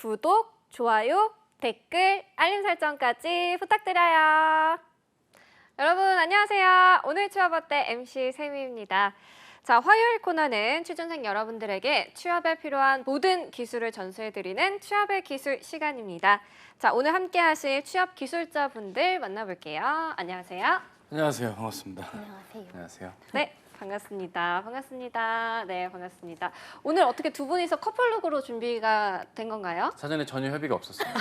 구독, 좋아요, 댓글, 알림 설정까지 부탁드려요. 여러분 안녕하세요. 오늘 취업어때 MC 세미입니다. 자, 화요일 코너는 취준생 여러분들에게 취업에 필요한 모든 기술을 전수해드리는 취업의 기술 시간입니다. 자, 오늘 함께 하실 취업 기술자분들 만나볼게요. 안녕하세요. 안녕하세요. 반갑습니다. 안녕하세요. 안녕하세요. 네, 반갑습니다. 반갑습니다. 네, 반갑습니다. 오늘 어떻게 두 분이서 커플룩으로 준비가 된 건가요? 사전에 전혀 협의가 없었습니다.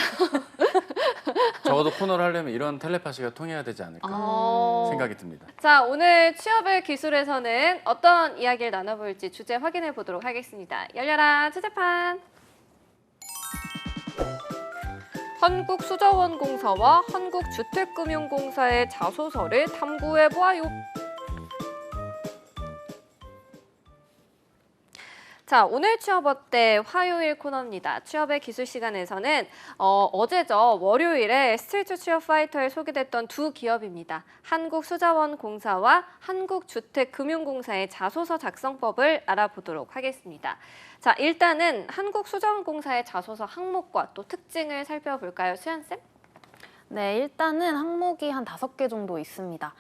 적어도 코너를 하려면 이런 텔레파시가 통해야 되지 않을까 생각이 듭니다. 자, 오늘 취업의 기술에서는 어떤 이야기를 나눠볼지 주제 확인해 보도록 하겠습니다. 열려라 주제판. 한국수자원공사와 한국주택금융공사의 자소서를 탐구해 보아요. 자, 오늘 취업어때 화요일 코너입니다. 취업의 기술 시간에서는 어제죠. 월요일에 스트리트 취업 파이터에 소개됐던 두 기업입니다. 한국수자원공사와 한국주택금융공사의 자소서 작성법을 알아보도록 하겠습니다. 자, 일단은 한국수자원공사의 자소서 항목과 또 특징을 살펴볼까요, 수연쌤? 네, 일단은 항목이 한 5개 정도 있습니다.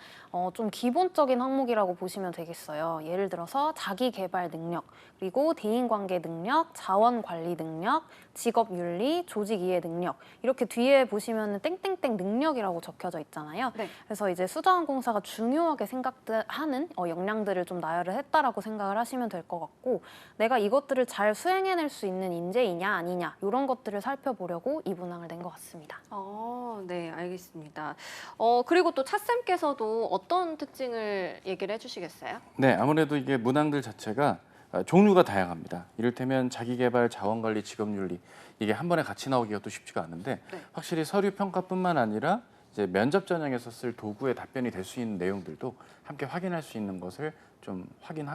좀 기본적인 항목이라고 보시면 되겠어요. 예를 들어서 자기개발 능력, 그리고 대인관계 능력, 자원관리 능력, 직업윤리, 조직이해 능력 이렇게 뒤에 보시면 땡땡땡 능력이라고 적혀져 있잖아요. 네. 그래서 이제 수자원공사가 중요하게 생각하는 역량들을 좀 나열을 했다라고 생각을 하시면 될 것 같고 내가 이것들을 잘 수행해낼 수 있는 인재이냐 아니냐 이런 것들을 살펴보려고 이 문항을 낸 것 같습니다. 네, 알겠습니다. 그리고 또 차쌤께서도 어떤 특징을 얘기를 해주시겠어요? 네, 아무래도 이게 문항들 자체가 종류가 다양합니다. 이를테면 자기개발, 자원관리, 직업윤리 이게 한 번에 같이 나오기가 또 쉽지가 않은데 네. 확실히 서류 평가뿐만 아니라 이제 면접 전형에서 쓸 도구의 답변이 될 수 있는 내용들도 함께 확인할 수 있는 것을 좀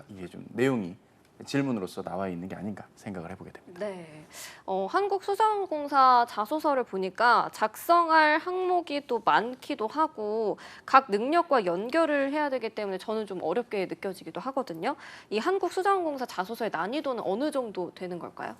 이게 좀 내용이 질문으로서 나와 있는 게 아닌가 생각을 해보게 됩니다. 네, 한국수자원공사 자소서를 보니까 작성할 항목이 또 많기도 하고 각 능력과 연결을 해야 되기 때문에 저는 좀 어렵게 느껴지기도 하거든요. 이 한국수자원공사 자소서의 난이도는 어느 정도 되는 걸까요?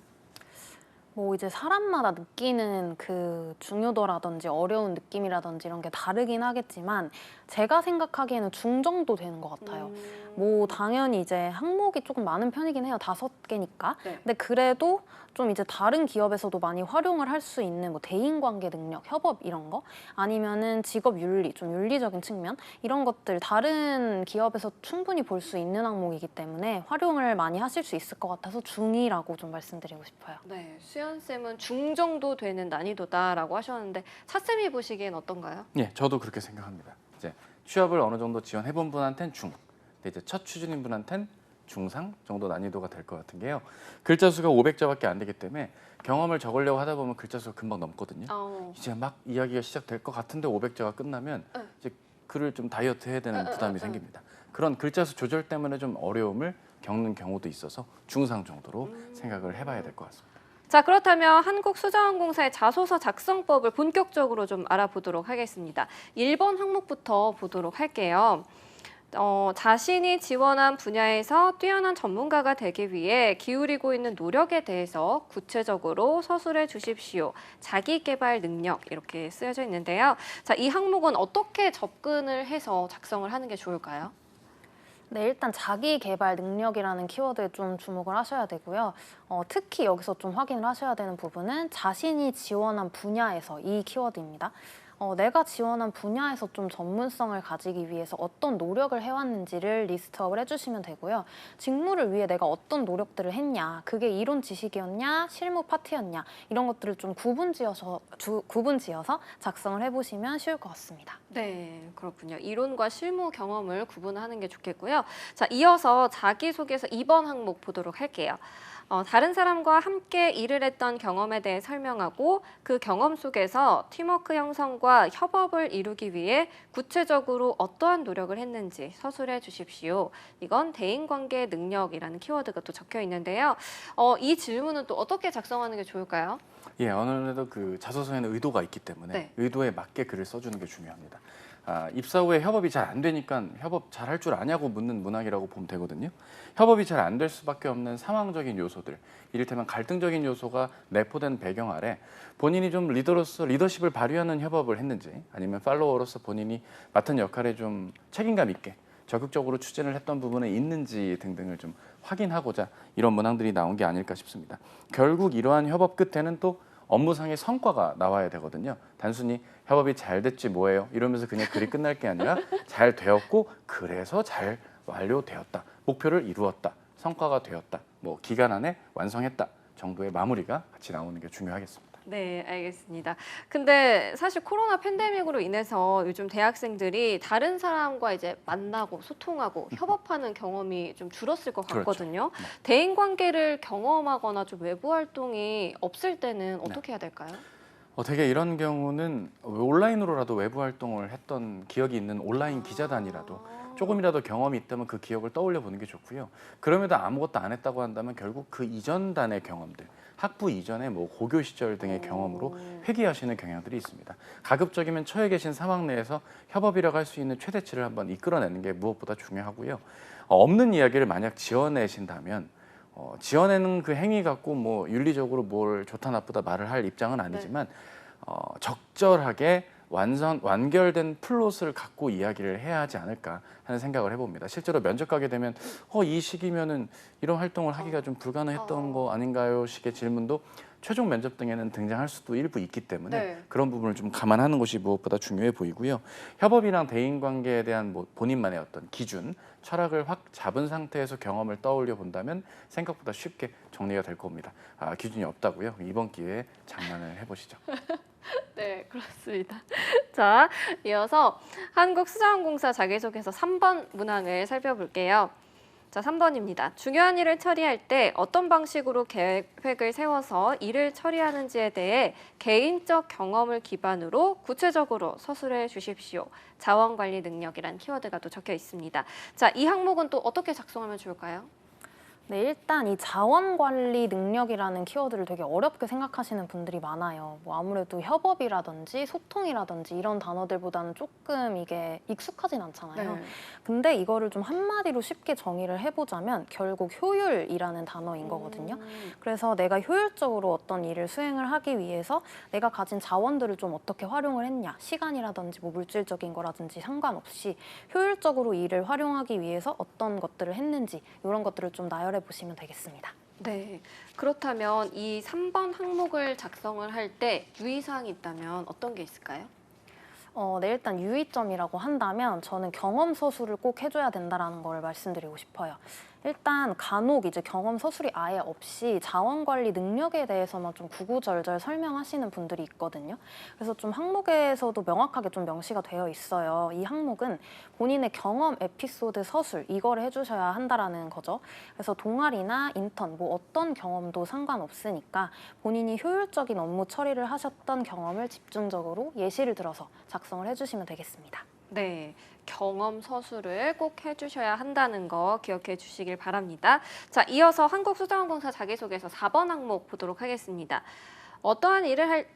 뭐 이제 사람마다 느끼는 그 중요도라든지 어려운 느낌이라든지 이런 게 다르긴 하겠지만 제가 생각하기에는 중정도 되는 것 같아요. 뭐 당연히 이제 항목이 조금 많은 편이긴 해요. 5개니까. 네. 근데 그래도 좀 이제 다른 기업에서도 많이 활용을 할 수 있는 뭐 대인관계 능력, 협업 이런 거 아니면은 직업 윤리, 좀 윤리적인 측면 이런 것들 다른 기업에서 충분히 볼 수 있는 항목이기 때문에 활용을 많이 하실 수 있을 것 같아서 중이라고 좀 말씀드리고 싶어요. 네, 수연쌤은 중정도 되는 난이도다라고 하셨는데 차쌤이 보시기엔 어떤가요? 예, 저도 그렇게 생각합니다. 이제 취업을 어느 정도 지원해본 분한테는 중, 근데 이제 첫 취준인 분한테는 중상 정도 난이도가 될 것 같은 게요. 글자 수가 500자밖에 안 되기 때문에 경험을 적으려고 하다 보면 글자 수가 금방 넘거든요. 이제 막 이야기가 시작될 것 같은데 500자가 끝나면 이제 글을 좀 다이어트 해야 되는 부담이 생깁니다. 그런 글자 수 조절 때문에 좀 어려움을 겪는 경우도 있어서 중상 정도로 생각을 해봐야 될 것 같습니다. 자, 그렇다면 한국수자원공사의 자소서 작성법을 본격적으로 좀 알아보도록 하겠습니다. 1번 항목부터 보도록 할게요. 자신이 지원한 분야에서 뛰어난 전문가가 되기 위해 기울이고 있는 노력에 대해서 구체적으로 서술해 주십시오. 자기개발 능력 이렇게 쓰여져 있는데요. 자, 이 항목은 어떻게 접근을 해서 작성을 하는 게 좋을까요? 네, 일단 자기 개발 능력이라는 키워드에 좀 주목을 하셔야 되고요. 특히 여기서 좀 확인을 하셔야 되는 부분은 자신이 지원한 분야에서 이 키워드입니다. 내가 지원한 분야에서 좀 전문성을 가지기 위해서 어떤 노력을 해왔는지를 리스트업을 해주시면 되고요. 직무를 위해 내가 어떤 노력들을 했냐, 그게 이론 지식이었냐, 실무 파트였냐 이런 것들을 좀 구분 지어서 작성을 해보시면 쉬울 것 같습니다. 네, 그렇군요. 이론과 실무 경험을 구분하는 게 좋겠고요. 자, 이어서 자기소개서 2번 항목 보도록 할게요. 다른 사람과 함께 일을 했던 경험에 대해 설명하고 그 경험 속에서 팀워크 형성과 협업을 이루기 위해 구체적으로 어떠한 노력을 했는지 서술해 주십시오. 이건 대인관계 능력이라는 키워드가 또 적혀 있는데요. 이 질문은 또 어떻게 작성하는 게 좋을까요? 예, 아무래도 그 자소서에는 의도가 있기 때문에 네. 의도에 맞게 글을 써주는 게 중요합니다. 입사 후에 협업이 잘 안 되니까 협업 잘 할 줄 아냐고 묻는 문항이라고 보면 되거든요. 협업이 잘 안 될 수밖에 없는 상황적인 요소들, 이를테면 갈등적인 요소가 내포된 배경 아래 본인이 좀 리더로서 리더십을 발휘하는 협업을 했는지, 아니면 팔로워로서 본인이 맡은 역할에 좀 책임감 있게 적극적으로 추진을 했던 부분이 있는지 등등을 좀 확인하고자 이런 문항들이 나온 게 아닐까 싶습니다. 결국 이러한 협업 끝에는 또 업무상의 성과가 나와야 되거든요. 단순히 협업이 잘 됐지 뭐예요 이러면서 그냥 글이 끝날 게 아니라 잘 되었고 그래서 잘 완료되었다, 목표를 이루었다, 성과가 되었다, 뭐 기간 안에 완성했다 정도의 마무리가 같이 나오는 게 중요하겠습니다. 네, 알겠습니다. 근데 사실 코로나 팬데믹으로 인해서 요즘 대학생들이 다른 사람과 이제 만나고 소통하고 협업하는 경험이 좀 줄었을 것 그렇죠. 같거든요. 대인 관계를 경험하거나 좀 외부 활동이 없을 때는 어떻게 해야 될까요? 되게 이런 경우는 온라인으로라도 외부 활동을 했던 기억이 있는 온라인 기자단이라도 조금이라도 경험이 있다면 그 기억을 떠올려 보는 게 좋고요. 그럼에도 아무것도 안 했다고 한다면 결국 그 이전단의 경험들, 학부 이전의 뭐 고교 시절 등의 경험으로 회귀하시는 경향들이 있습니다. 가급적이면 처해 계신 상황 내에서 협업이라고 할 수 있는 최대치를 한번 이끌어내는 게 무엇보다 중요하고요. 없는 이야기를 만약 지어내신다면 지어내는 그 행위 갖고 뭐 윤리적으로 뭘 좋다 나쁘다 말을 할 입장은 아니지만 적절하게 완결된 플롯을 갖고 이야기를 해야 하지 않을까 하는 생각을 해봅니다. 실제로 면접 가게 되면 이 시기면은 이런 활동을 하기가 좀 불가능했던 거 아닌가요? 식의 질문도 최종 면접 등에는 등장할 수도 일부 있기 때문에 네. 그런 부분을 좀 감안하는 것이 무엇보다 중요해 보이고요. 협업이랑 대인 관계에 대한 뭐 본인만의 어떤 기준, 철학을 확 잡은 상태에서 경험을 떠올려 본다면 생각보다 쉽게 정리가 될 겁니다. 기준이 없다고요? 이번 기회에 장난을 해보시죠. 네, 그렇습니다. 자, 이어서 한국수자원공사 자기소개서 3번 문항을 살펴볼게요. 자, 3번입니다. 중요한 일을 처리할 때 어떤 방식으로 계획을 세워서 일을 처리하는지에 대해 개인적 경험을 기반으로 구체적으로 서술해 주십시오. 자원관리 능력이란 키워드가 또 적혀 있습니다. 자, 이 항목은 또 어떻게 작성하면 좋을까요? 네, 일단 이 자원관리 능력이라는 키워드를 되게 어렵게 생각하시는 분들이 많아요. 뭐 아무래도 협업이라든지 소통이라든지 이런 단어들보다는 조금 이게 익숙하진 않잖아요. 근데 이거를 좀 한마디로 쉽게 정의를 해보자면 결국 효율이라는 단어인 거거든요. 그래서 내가 효율적으로 어떤 일을 수행을 하기 위해서 내가 가진 자원들을 좀 어떻게 활용을 했냐, 시간이라든지 뭐 물질적인 거라든지 상관없이 효율적으로 일을 활용하기 위해서 어떤 것들을 했는지 이런 것들을 좀 나열해 보시면 되겠습니다. 네. 그렇다면 이 3번 항목을 작성을 할 때 유의사항이 있다면 어떤 게 있을까요? 네, 일단 유의점이라고 한다면 저는 경험 서술을 꼭 해줘야 된다는 걸 말씀드리고 싶어요. 일단 간혹 이제 경험 서술이 아예 없이 자원관리 능력에 대해서만 좀 구구절절 설명하시는 분들이 있거든요. 그래서 좀 항목에서도 명확하게 좀 명시가 되어 있어요. 이 항목은 본인의 경험 에피소드 서술 이거를 해주셔야 한다라는 거죠. 그래서 동아리나 인턴 뭐 어떤 경험도 상관없으니까 본인이 효율적인 업무 처리를 하셨던 경험을 집중적으로 예시를 들어서 작성을 해주시면 되겠습니다. 네, 경험 서술을 꼭 해주셔야 한다는 거 기억해 주시길 바랍니다. 자, 이어서 한국수자원공사 자기소개서 4번 항목 보도록 하겠습니다. 어떠한 일을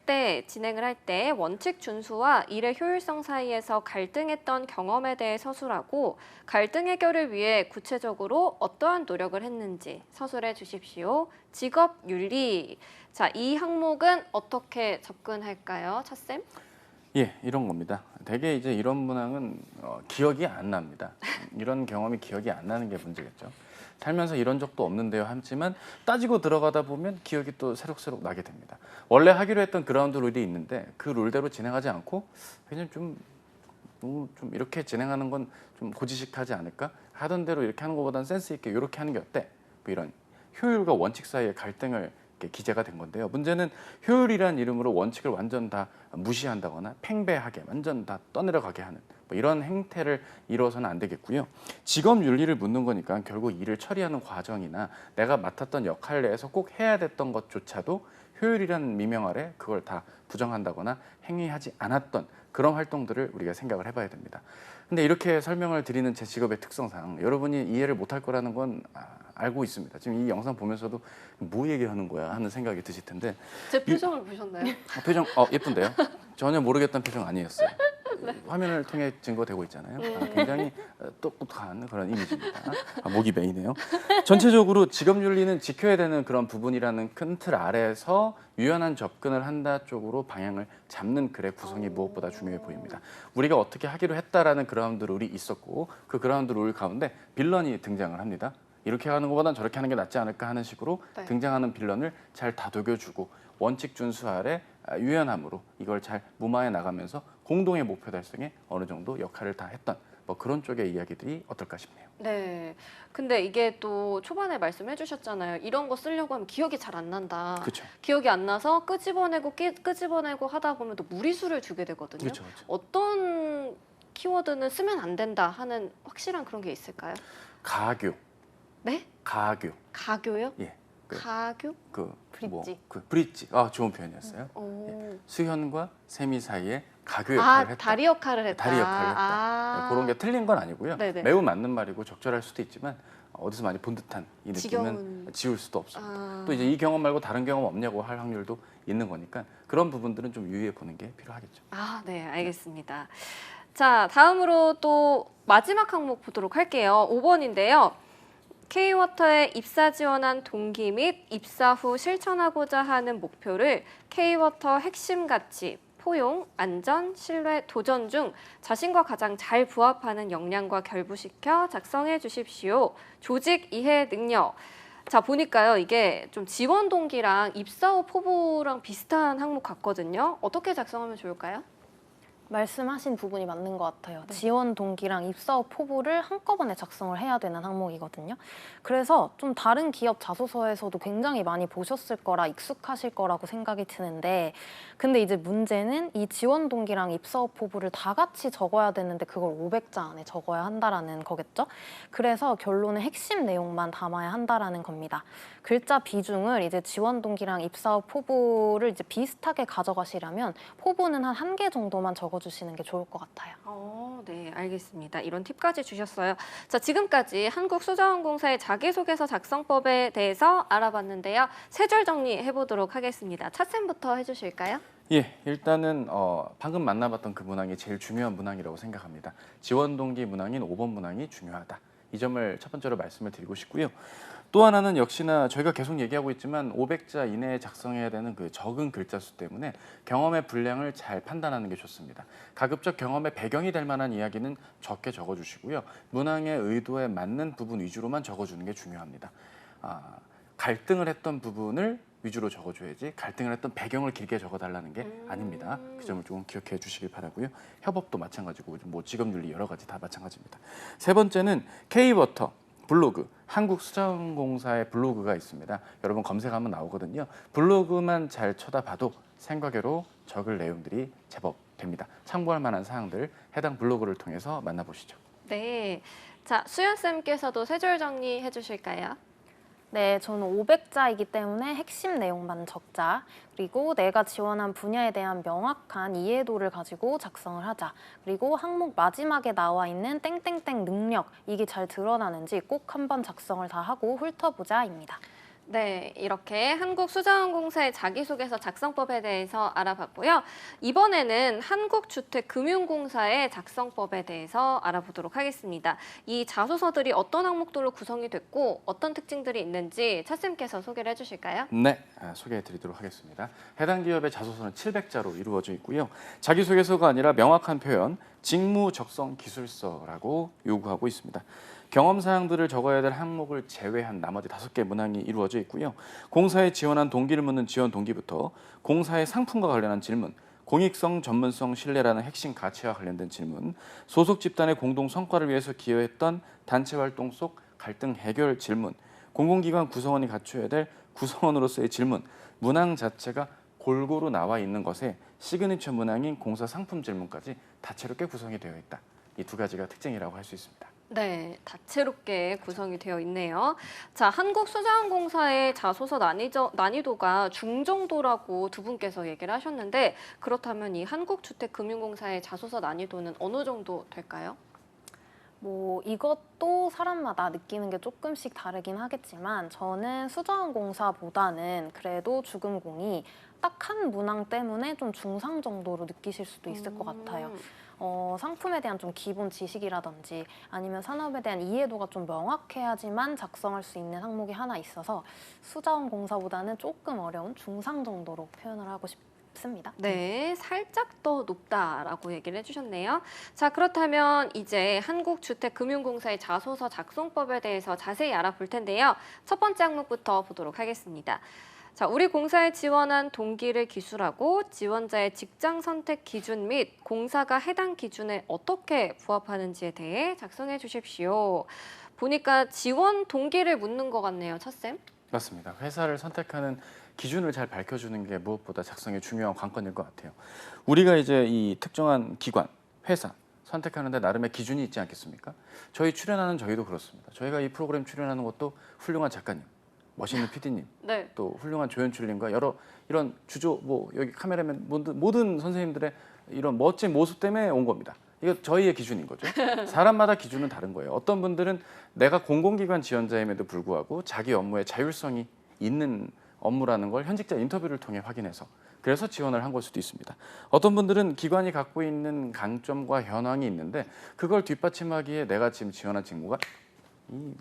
진행을 할 때 원칙 준수와 일의 효율성 사이에서 갈등했던 경험에 대해 서술하고 갈등 해결을 위해 구체적으로 어떠한 노력을 했는지 서술해 주십시오. 직업 윤리. 자, 이 항목은 어떻게 접근할까요, 차쌤? 예, 이런 겁니다. 대개 이제 이런 문항은 기억이 안 납니다. 이런 경험이 기억이 안 나는 게 문제겠죠. 살면서 이런 적도 없는데요 하지만 따지고 들어가다 보면 기억이 또 새록새록 나게 됩니다. 원래 하기로 했던 그라운드 룰이 있는데 그 룰대로 진행하지 않고 그냥 좀 이렇게 진행하는 건 좀 고지식하지 않을까? 하던 대로 이렇게 하는 것보다는 센스 있게 이렇게 하는 게 어때? 뭐 이런 효율과 원칙 사이의 갈등을 기재가 된 건데요. 문제는 효율이란 이름으로 원칙을 완전 다 무시한다거나 팽배하게 완전 다 떠내려가게 하는 뭐 이런 행태를 이루어서는 안 되겠고요. 직업 윤리를 묻는 거니까 결국 일을 처리하는 과정이나 내가 맡았던 역할 내에서 꼭 해야 됐던 것조차도 효율이란 미명 아래 그걸 다 부정한다거나 행위하지 않았던 그런 활동들을 우리가 생각을 해봐야 됩니다. 근데 이렇게 설명을 드리는 제 직업의 특성상 여러분이 이해를 못할 거라는 건 알고 있습니다. 지금 이 영상 보면서도 뭐 얘기하는 거야 하는 생각이 드실 텐데 제 표정을 보셨나요? 표정 예쁜데요? 전혀 모르겠다는 표정 아니었어요. 화면을 통해 증거되고 있잖아요. 굉장히 똑똑한 그런 이미지입니다. 목이 메이네요. 전체적으로 직업윤리는 지켜야 되는 그런 부분이라는 큰 틀 아래서 유연한 접근을 한다 쪽으로 방향을 잡는 글의 구성이 무엇보다 중요해 보입니다. 우리가 어떻게 하기로 했다라는 그라운드 룰이 있었고 그 그라운드 룰 가운데 빌런이 등장을 합니다. 이렇게 하는 것보단 저렇게 하는 게 낫지 않을까 하는 식으로 네. 등장하는 빌런을 잘 다독여주고 원칙 준수 아래 유연함으로 이걸 잘 무마해 나가면서 공동의 목표 달성에 어느 정도 역할을 다 했던 뭐 그런 쪽의 이야기들이 어떨까 싶네요. 네. 근데 이게 또 초반에 말씀해 주셨잖아요. 이런 거 쓰려고 하면 기억이 잘 안 난다. 그렇죠. 기억이 안 나서 끄집어내고 하다 보면 또 무리수를 주게 되거든요. 그렇죠. 어떤 키워드는 쓰면 안 된다 하는 확실한 그런 게 있을까요? 가교, 네? 가교, 가교요? 예, 가교? 브릿지. 브릿지. 좋은 표현이었어요. 오. 수현과 세미 사이에 가교 역할을 했다. 다리 역할을 했다. 다리 역할을 했다. 그런 게 틀린 건 아니고요. 네네. 매우 맞는 말이고 적절할 수도 있지만 어디서 많이 본 듯한 이 느낌은 지겨운- 지울 수도 없습니다. 아. 또 이제 이 경험 말고 다른 경험 없냐고 할 확률도 있는 거니까 그런 부분들은 좀 유의해 보는 게 필요하겠죠. 네, 알겠습니다. 자, 다음으로 또 마지막 항목 보도록 할게요. 5번인데요. K-워터에 입사 지원한 동기 및 입사 후 실천하고자 하는 목표를 K-워터 핵심 가치, 포용, 안전, 신뢰, 도전 중 자신과 가장 잘 부합하는 역량과 결부시켜 작성해 주십시오. 조직 이해 능력. 자, 보니까요. 이게 좀 지원 동기랑 입사 후 포부랑 비슷한 항목 같거든요. 어떻게 작성하면 좋을까요? 말씀하신 부분이 맞는 것 같아요. 네. 지원 동기랑 입사 후 포부를 한꺼번에 작성을 해야 되는 항목이거든요. 그래서 좀 다른 기업 자소서에서도 굉장히 많이 보셨을 거라 익숙하실 거라고 생각이 드는데 근데 이제 문제는 이 지원 동기랑 입사 후 포부를 다 같이 적어야 되는데 그걸 500자 안에 적어야 한다라는 거겠죠. 그래서 결론은 핵심 내용만 담아야 한다라는 겁니다. 글자 비중을 이제 지원 동기랑 입사 후 포부를 이제 비슷하게 가져가시려면 포부는 한 개 정도만 적어주시는 게 좋을 것 같아요. 네, 알겠습니다. 이런 팁까지 주셨어요. 자, 지금까지 한국수자원공사의 자기소개서 작성법에 대해서 알아봤는데요. 세 줄 정리해 보도록 하겠습니다. 차쌤부터 해주실까요? 예, 일단은 방금 만나봤던 그 문항이 제일 중요한 문항이라고 생각합니다. 지원 동기 문항인 5번 문항이 중요하다. 이 점을 첫 번째로 말씀을 드리고 싶고요. 또 하나는 역시나 저희가 계속 얘기하고 있지만 500자 이내에 작성해야 되는 그 적은 글자 수 때문에 경험의 분량을 잘 판단하는 게 좋습니다. 가급적 경험의 배경이 될 만한 이야기는 적게 적어주시고요. 문항의 의도에 맞는 부분 위주로만 적어주는 게 중요합니다. 갈등을 했던 부분을 위주로 적어줘야지 갈등을 했던 배경을 길게 적어달라는 게 아닙니다. 그 점을 조금 기억해 주시길 바라고요. 협업도 마찬가지고 뭐 직업윤리 여러 가지 다 마찬가지입니다. 세 번째는 K-워터 블로그, 한국수자원공사의 블로그가 있습니다. 여러분 검색하면 나오거든요. 블로그만 잘 쳐다봐도 생과계로 적을 내용들이 제법 됩니다. 참고할 만한 사항들 해당 블로그를 통해서 만나보시죠. 네. 자, 수연쌤께서도 세 줄 정리해 주실까요? 네, 저는 500자이기 때문에 핵심 내용만 적자. 그리고 내가 지원한 분야에 대한 명확한 이해도를 가지고 작성을 하자. 그리고 항목 마지막에 나와 있는 땡땡땡 능력, 이게 잘 드러나는지 꼭 한번 작성을 다 하고 훑어보자입니다. 네, 이렇게 한국수자원공사의 자기소개서 작성법에 대해서 알아봤고요. 이번에는 한국주택금융공사의 작성법에 대해서 알아보도록 하겠습니다. 이 자소서들이 어떤 항목들로 구성이 됐고 어떤 특징들이 있는지 차쌤께서 소개를 해주실까요? 네, 소개해 드리도록 하겠습니다. 해당 기업의 자소서는 700자로 이루어져 있고요. 자기소개서가 아니라 명확한 표현, 직무 적성 기술서라고 요구하고 있습니다. 경험 사항들을 적어야 될 항목을 제외한 나머지 5개 문항이 이루어져 있고요. 공사에 지원한 동기를 묻는 지원 동기부터 공사의 상품과 관련한 질문, 공익성, 전문성, 신뢰라는 핵심 가치와 관련된 질문, 소속 집단의 공동 성과를 위해서 기여했던 단체 활동 속 갈등 해결 질문, 공공기관 구성원이 갖춰야 될 구성원으로서의 질문, 문항 자체가 골고루 나와 있는 것에 시그니처 문항인 공사 상품 질문까지 다채롭게 구성이 되어 있다. 이 두 가지가 특징이라고 할 수 있습니다. 네, 다채롭게 구성이 되어 있네요. 자, 한국수자원공사의 자소서 난이도가 중정도라고 두 분께서 얘기를 하셨는데 그렇다면 이 한국주택금융공사의 자소서 난이도는 어느 정도 될까요? 뭐 이것도 사람마다 느끼는 게 조금씩 다르긴 하겠지만 저는 수자원공사보다는 그래도 주금공이 딱 한 문항 때문에 좀 중상 정도로 느끼실 수도 있을 것 같아요. 상품에 대한 좀 기본 지식이라든지 아니면 산업에 대한 이해도가 좀 명확해야지만 작성할 수 있는 항목이 하나 있어서 수자원공사보다는 조금 어려운 중상 정도로 표현을 하고 싶습니다. 네, 살짝 더 높다라고 얘기를 해주셨네요. 자, 그렇다면 이제 한국주택금융공사의 자소서 작성법에 대해서 자세히 알아볼 텐데요. 첫 번째 항목부터 보도록 하겠습니다. 자, 우리 공사에 지원한 동기를 기술하고 지원자의 직장 선택 기준 및 공사가 해당 기준에 어떻게 부합하는지에 대해 작성해 주십시오. 보니까 지원 동기를 묻는 것 같네요, 첫쌤. 맞습니다. 회사를 선택하는 기준을 잘 밝혀주는 게 무엇보다 작성의 중요한 관건일 것 같아요. 우리가 이제 이 특정한 기관, 회사 선택하는데 나름의 기준이 있지 않겠습니까? 저희 출연하는 저희도 그렇습니다. 저희가 이 프로그램 출연하는 것도 훌륭한 작가님, 멋있는 PD님, 네. 또 훌륭한 조연출님과 여러 이런 주조, 뭐 여기 카메라맨 모든 선생님들의 이런 멋진 모습 때문에 온 겁니다. 이거 저희의 기준인 거죠. 사람마다 기준은 다른 거예요. 어떤 분들은 내가 공공기관 지원자임에도 불구하고 자기 업무에 자율성이 있는 업무라는 걸 현직자 인터뷰를 통해 확인해서 그래서 지원을 한 걸 수도 있습니다. 어떤 분들은 기관이 갖고 있는 강점과 현황이 있는데 그걸 뒷받침하기에 내가 지금 지원한 직무가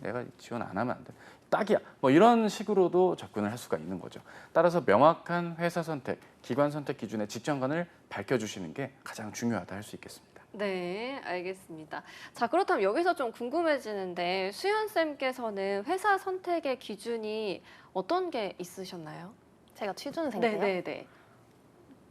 내가 지원 안 하면 안 돼. 딱이야. 뭐 이런 식으로도 접근을 할 수가 있는 거죠. 따라서 명확한 회사 선택, 기관 선택 기준의 직전관을 밝혀주시는 게 가장 중요하다 할 수 있겠습니다. 네, 알겠습니다. 자, 그렇다면 여기서 좀 궁금해지는데 수연쌤께서는 회사 선택의 기준이 어떤 게 있으셨나요? 제가 취준생인데요. 네.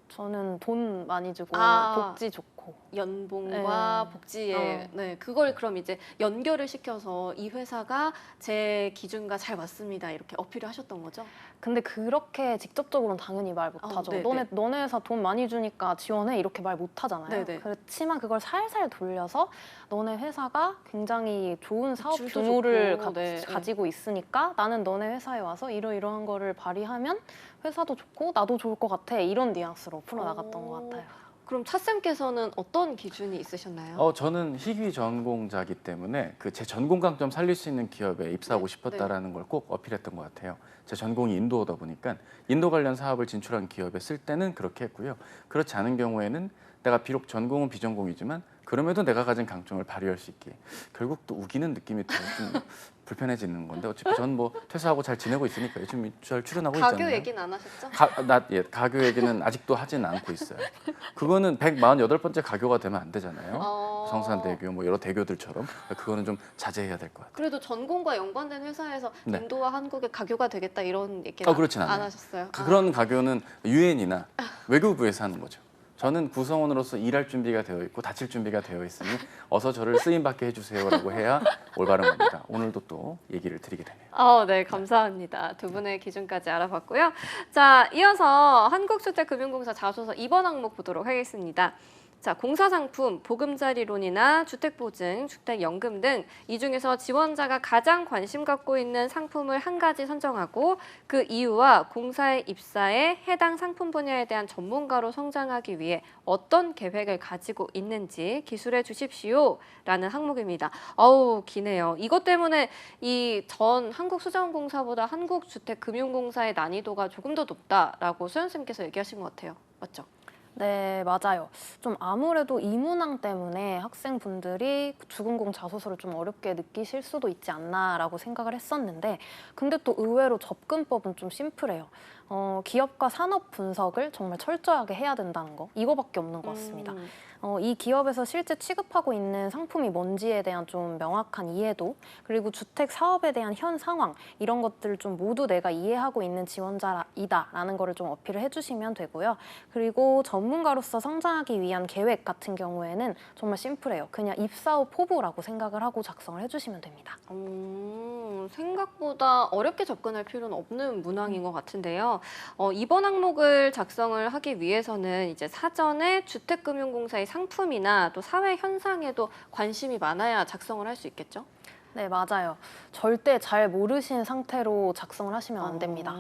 저는 돈 많이 주고 아. 복지 좋고 연봉과 네. 복지에 네, 그걸 그럼 이제 연결을 시켜서 이 회사가 제 기준과 잘 맞습니다. 이렇게 어필을 하셨던 거죠? 근데 그렇게 직접적으로는 당연히 말 못하죠. 네네. 너네 회사 돈 많이 주니까 지원해 이렇게 말 못하잖아요. 네네. 그렇지만 그걸 살살 돌려서 너네 회사가 굉장히 좋은 사업 매출도 규모를 좋고, 네. 가지고 있으니까 나는 너네 회사에 와서 이러이러한 거를 발휘하면 회사도 좋고 나도 좋을 것 같아. 이런 뉘앙스로 풀어나갔던 것 같아요. 그럼 차쌤께서는 어떤 기준이 있으셨나요? 저는 희귀 전공자기 때문에 그 제 전공 강점 살릴 수 있는 기업에 입사하고 네, 싶었다라는 걸 꼭 어필했던 것 같아요. 제 전공이 인도어다 보니까 인도 관련 사업을 진출한 기업에 쓸 때는 그렇게 했고요. 그렇지 않은 경우에는 내가 비록 전공은 비전공이지만 그럼에도 내가 가진 강점을 발휘할 수 있게 결국 또 우기는 느낌이 좀 불편해지는 건데 어차피 전 뭐 퇴사하고 잘 지내고 있으니까 요즘 잘 출연하고 있잖아요. 가교 얘기는 안 하셨죠? 가교 얘기는 아직도 하진 않고 있어요. 그거는 148번째 가교가 되면 안 되잖아요. 성산대교 뭐 여러 대교들처럼 그거는 좀 자제해야 될 것 같아요. 그래도 전공과 연관된 회사에서 네. 인도와 한국의 가교가 되겠다 이런 얘기는 그렇진 안 않아요. 하셨어요? 그런 가교는 유엔이나 외교부에서 하는 거죠. 저는 구성원으로서 일할 준비가 되어 있고 다칠 준비가 되어 있으니 어서 저를 쓰임받게 해주세요라고 해야 올바른 겁니다. 오늘도 또 얘기를 드리게 되네요. 네, 감사합니다. 두 분의 기준까지 알아봤고요. 자, 이어서 한국주택금융공사 자소서 2번 항목 보도록 하겠습니다. 자, 공사상품, 보금자리론이나 주택보증, 주택연금 등 이 중에서 지원자가 가장 관심 갖고 있는 상품을 한 가지 선정하고 그 이유와 공사의 입사에 해당 상품 분야에 대한 전문가로 성장하기 위해 어떤 계획을 가지고 있는지 기술해 주십시오라는 항목입니다. 어우, 기네요. 이것 때문에 이 전 한국수자원공사보다 한국주택금융공사의 난이도가 조금 더 높다라고 수연쌤께서 얘기하신 것 같아요. 맞죠? 네, 맞아요. 좀 아무래도 이 문항 때문에 학생분들이 주근공 자소서를 좀 어렵게 느끼실 수도 있지 않나라고 생각을 했었는데 근데 또 의외로 접근법은 좀 심플해요. 기업과 산업 분석을 정말 철저하게 해야 된다는 거 이거밖에 없는 것 같습니다. 이 기업에서 실제 취급하고 있는 상품이 뭔지에 대한 좀 명확한 이해도 그리고 주택 사업에 대한 현 상황 이런 것들을 좀 모두 내가 이해하고 있는 지원자이다라는 거를 좀 어필을 해주시면 되고요. 그리고 전문가로서 성장하기 위한 계획 같은 경우에는 정말 심플해요. 그냥 입사 후 포부라고 생각을 하고 작성을 해주시면 됩니다. 생각보다 어렵게 접근할 필요는 없는 문항인 것 같은데요. 이번 항목을 작성을 하기 위해서는 이제 사전에 주택금융공사의 상품이나 또 사회 현상에도 관심이 많아야 작성을 할 수 있겠죠? 네, 맞아요. 절대 잘 모르신 상태로 작성을 하시면 안 됩니다.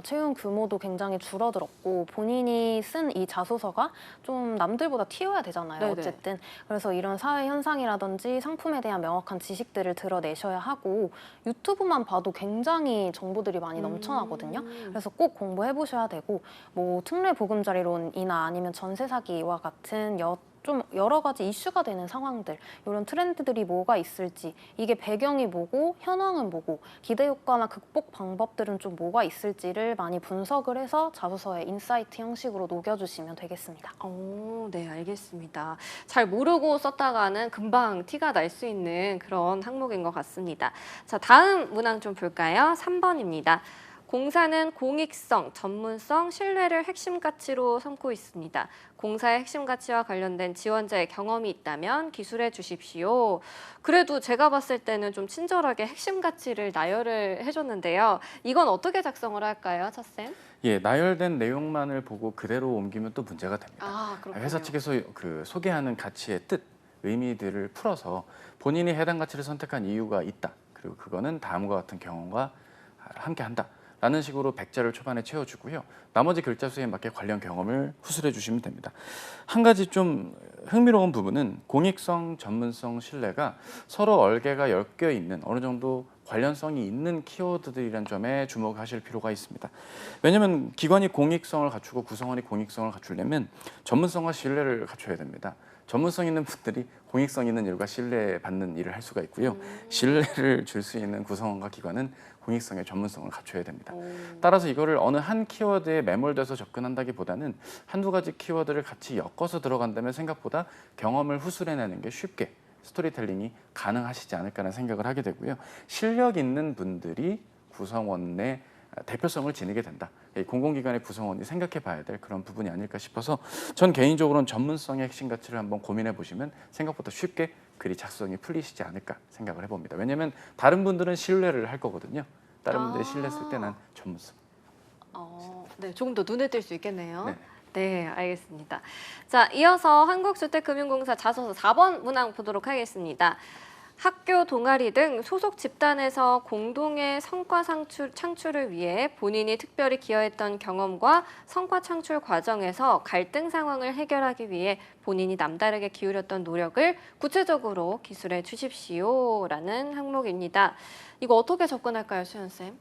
채용 규모도 굉장히 줄어들었고 본인이 쓴 이 자소서가 좀 남들보다 튀어야 되잖아요. 네네. 어쨌든. 그래서 이런 사회 현상이라든지 상품에 대한 명확한 지식들을 드러내셔야 하고 유튜브만 봐도 굉장히 정보들이 많이 넘쳐나거든요. 그래서 꼭 공부해 보셔야 되고 뭐 특례 보금자리론이나 아니면 전세 사기와 같은 좀 여러 가지 이슈가 되는 상황들, 이런 트렌드들이 뭐가 있을지, 이게 배경이 뭐고 현황은 뭐고 기대 효과나 극복 방법들은 좀 뭐가 있을지를 많이 분석을 해서 자소서에 인사이트 형식으로 녹여주시면 되겠습니다. 오, 네, 알겠습니다. 잘 모르고 썼다가는 금방 티가 날 수 있는 그런 항목인 것 같습니다. 자, 다음 문항 좀 볼까요? 3번입니다. 공사는 공익성, 전문성, 신뢰를 핵심 가치로 삼고 있습니다. 공사의 핵심 가치와 관련된 지원자의 경험이 있다면 기술해 주십시오. 그래도 제가 봤을 때는 좀 친절하게 핵심 가치를 나열을 해줬는데요. 이건 어떻게 작성을 할까요, 차쌤? 예, 나열된 내용만을 보고 그대로 옮기면 또 문제가 됩니다. 아, 그렇군요. 회사 측에서 그 소개하는 가치의 뜻, 의미들을 풀어서 본인이 해당 가치를 선택한 이유가 있다. 그리고 그거는 다음과 같은 경험과 함께한다. 라는 식으로 100자를 초반에 채워주고요. 나머지 글자 수에 맞게 관련 경험을 후술해 주시면 됩니다. 한 가지 좀 흥미로운 부분은 공익성, 전문성, 신뢰가 서로 얼개가 엮여 있는 어느 정도 관련성이 있는 키워드들이라는 점에 주목하실 필요가 있습니다. 왜냐하면 기관이 공익성을 갖추고 구성원이 공익성을 갖추려면 전문성과 신뢰를 갖춰야 됩니다. 전문성 있는 분들이 공익성 있는 일과 신뢰받는 일을 할 수가 있고요. 신뢰를 줄 수 있는 구성원과 기관은 공익성의 전문성을 갖춰야 됩니다. 따라서 이거를 어느 한 키워드에 매몰돼서 접근한다기보다는 한두 가지 키워드를 같이 엮어서 들어간다면 생각보다 경험을 후술해내는 게 쉽게 스토리텔링이 가능하시지 않을까라는 생각을 하게 되고요. 실력 있는 분들이 구성원의 대표성을 지니게 된다. 공공기관의 구성원이 생각해 봐야 될 그런 부분이 아닐까 싶어서 전 개인적으로는 전문성의 핵심 가치를 한번 고민해 보시면 생각보다 쉽게 글이 작성이 풀리시지 않을까 생각을 해봅니다. 왜냐하면 다른 분들은 신뢰를 할 거거든요. 다른 분들이 신뢰 쓸 때 난 전문성. 네, 조금 더 눈에 띌 수 있겠네요. 네. 네, 알겠습니다. 자, 이어서 한국주택금융공사 자소서 4번 문항 보도록 하겠습니다. 학교, 동아리 등 소속 집단에서 공동의 성과 창출을 위해 본인이 특별히 기여했던 경험과 성과 창출 과정에서 갈등 상황을 해결하기 위해 본인이 남다르게 기울였던 노력을 구체적으로 기술해 주십시오라는 항목입니다. 이거 어떻게 접근할까요, 수연쌤?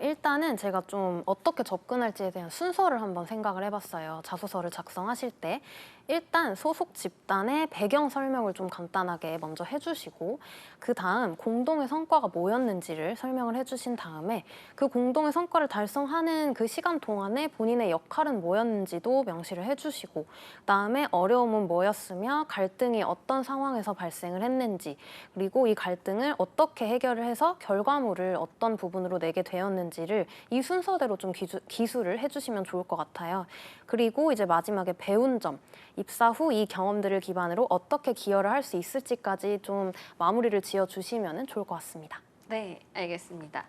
일단은 제가 좀 어떻게 접근할지에 대한 순서를 한번 생각을 해봤어요. 자소서를 작성하실 때. 일단 소속 집단의 배경 설명을 좀 간단하게 먼저 해주시고 그 다음 공동의 성과가 뭐였는지를 설명을 해주신 다음에 그 공동의 성과를 달성하는 그 시간 동안에 본인의 역할은 뭐였는지도 명시를 해주시고 그다음에 어려움은 뭐였으며 갈등이 어떤 상황에서 발생을 했는지 그리고 이 갈등을 어떻게 해결을 해서 결과물을 어떤 부분으로 내게 되었는지를 이 순서대로 좀 기술을 해주시면 좋을 것 같아요. 그리고 이제 마지막에 배운 점, 입사 후 이 경험들을 기반으로 어떻게 기여를 할 수 있을지까지 좀 마무리를 지어주시면 좋을 것 같습니다. 네, 알겠습니다.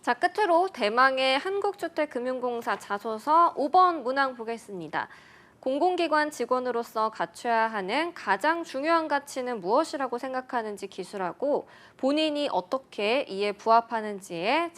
자, 끝으로 대망의 한국주택금융공사 자소서 5번 문항 보겠습니다. 공공기관 직원으로서 갖춰야 하는 가장 중요한 가치는 무엇이라고 생각하는지 기술하고 본인이 어떻게 이에 부합하는지에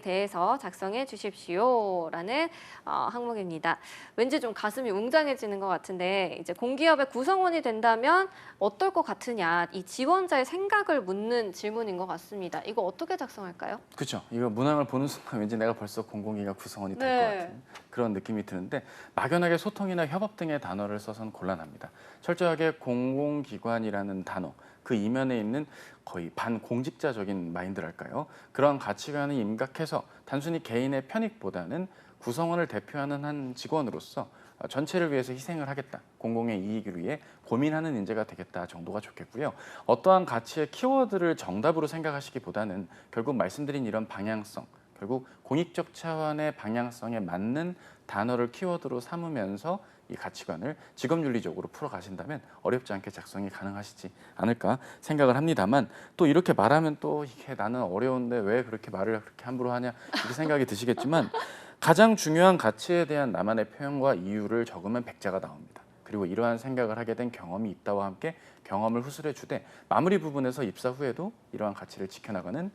대해서 작성해 주십시오라는 항목입니다. 왠지 좀 가슴이 웅장해지는 것 같은데 이제 공기업의 구성원이 된다면 어떨 것 같으냐 이 지원자의 생각을 묻는 질문인 것 같습니다. 이거 어떻게 작성할까요? 그렇죠. 이거 문항을 보는 순간 왠지 내가 벌써 공공기관 구성원이 될 것 같은 그런 느낌이 드는데 막연하게 소통이나 협업 등의 단어를 써서는 곤란합니다. 철저하게 공공기관이라는 단어, 그 이면에 있는 거의 반공직자적인 마인드랄까요? 그런 가치관을 임각해서 단순히 개인의 편익보다는 구성원을 대표하는 한 직원으로서 전체를 위해서 희생을 하겠다. 공공의 이익을 위해 고민하는 인재가 되겠다 정도가 좋겠고요. 어떠한 가치의 키워드를 정답으로 생각하시기보다는 결국 말씀드린 이런 방향성, 결국 공익적 차원의 방향성에 맞는 단어를 키워드로 삼으면서 이 가치관을 직업윤리적으로 풀어가신다면 어렵지 않게 작성이 가능하시지 않을까 생각을 합니다만 또 이렇게 말하면 또 이게 나는 어려운데 왜 그렇게 말을 그렇게 함부로 하냐 이렇게 생각이 드시겠지만 가장 중요한 가치에 대한 나만의 표현과 이유를 적으면 100자가 나옵니다. 그리고 이러한 생각을 하게 된 경험이 있다와 함께 경험을 후술해 주되 마무리 부분에서 입사 후에도 이러한 가치를 지켜나가는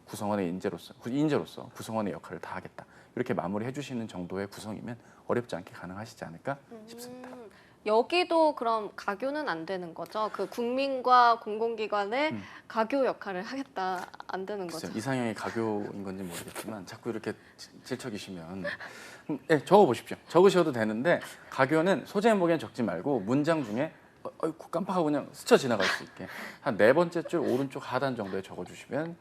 구성원의 인재로서 구성원의 역할을 다하겠다. 이렇게 마무리해 주시는 정도의 구성이면 어렵지 않게 가능하시지 않을까 싶습니다. 여기도 그럼 가교는 안 되는 거죠? 그 국민과 공공기관의 가교 역할을 하겠다 안 되는 거죠? 글쎄요, 이상형이 가교인 건지 모르겠지만 자꾸 이렇게 질척이시면 네, 적어보십시오. 적으셔도 되는데 가교는 소재 항목에는 적지 말고 문장 중에 어이구 깜빡하고 그냥 스쳐 지나갈 수 있게 한 4번째 줄 오른쪽 하단 정도에 적어주시면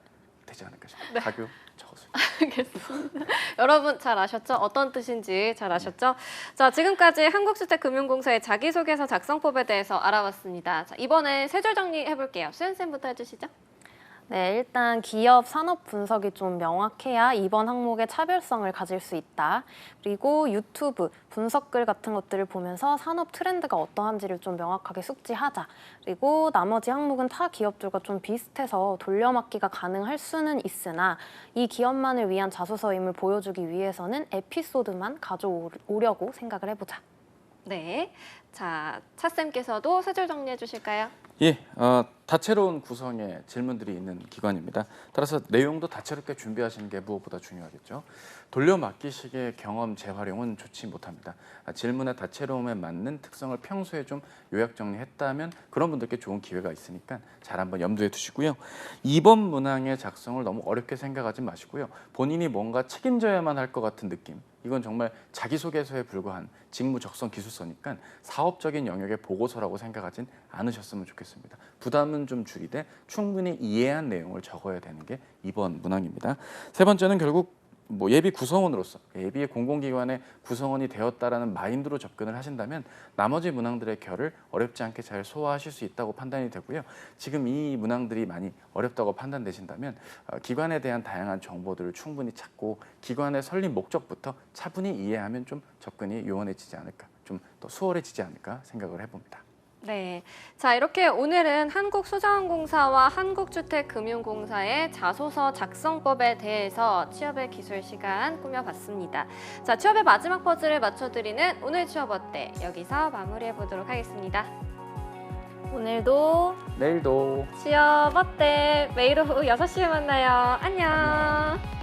되지 않을까 싶어요. 네. 가교 적어주세요. 알겠습니다. 여러분 잘 아셨죠? 어떤 뜻인지 잘 아셨죠? 자, 지금까지 한국주택금융공사의 자기소개서 작성법에 대해서 알아봤습니다. 자, 이번에 세 줄 정리해 볼게요. 수연쌤부터 해주시죠. 네, 일단 기업 산업 분석이 좀 명확해야 이번 항목의 차별성을 가질 수 있다. 그리고 유튜브 분석글 같은 것들을 보면서 산업 트렌드가 어떠한지를 좀 명확하게 숙지하자. 그리고 나머지 항목은 타 기업들과 좀 비슷해서 돌려막기가 가능할 수는 있으나 이 기업만을 위한 자소서임을 보여주기 위해서는 에피소드만 가져오려고 생각을 해보자. 네. 자, 차쌤께서도 세 줄 정리해 주실까요? 예, 다채로운 구성의 질문들이 있는 기관입니다. 따라서 내용도 다채롭게 준비하시는 게 무엇보다 중요하겠죠. 돌려막기식의 경험 재활용은 좋지 못합니다. 질문의 다채로움에 맞는 특성을 평소에 좀 요약 정리했다면 그런 분들께 좋은 기회가 있으니까 잘 한번 염두에 두시고요. 2번 문항의 작성을 너무 어렵게 생각하지 마시고요. 본인이 뭔가 책임져야만 할 것 같은 느낌. 이건 정말 자기소개서에 불과한 직무 적성 기술서니까 사업적인 영역의 보고서라고 생각하진 않으셨으면 좋겠습니다. 부담은 좀 줄이되 충분히 이해한 내용을 적어야 되는 게 2번 문항입니다. 세 번째는 결국 예비 구성원으로서 예비의 공공기관의 구성원이 되었다라는 마인드로 접근을 하신다면 나머지 문항들의 결을 어렵지 않게 잘 소화하실 수 있다고 판단이 되고요. 지금 이 문항들이 많이 어렵다고 판단되신다면 기관에 대한 다양한 정보들을 충분히 찾고 기관의 설립 목적부터 차분히 이해하면 좀 접근이 요원해지지 않을까, 좀 더 수월해지지 않을까 생각을 해봅니다. 네. 자, 이렇게 오늘은 한국수자원공사와 한국주택금융공사의 자소서 작성법에 대해서 취업의 기술 시간 꾸며봤습니다. 자, 취업의 마지막 퍼즐을 맞춰드리는 오늘 취업 어때? 여기서 마무리해 보도록 하겠습니다. 오늘도 내일도 취업 어때? 매일 오후 6시에 만나요. 안녕.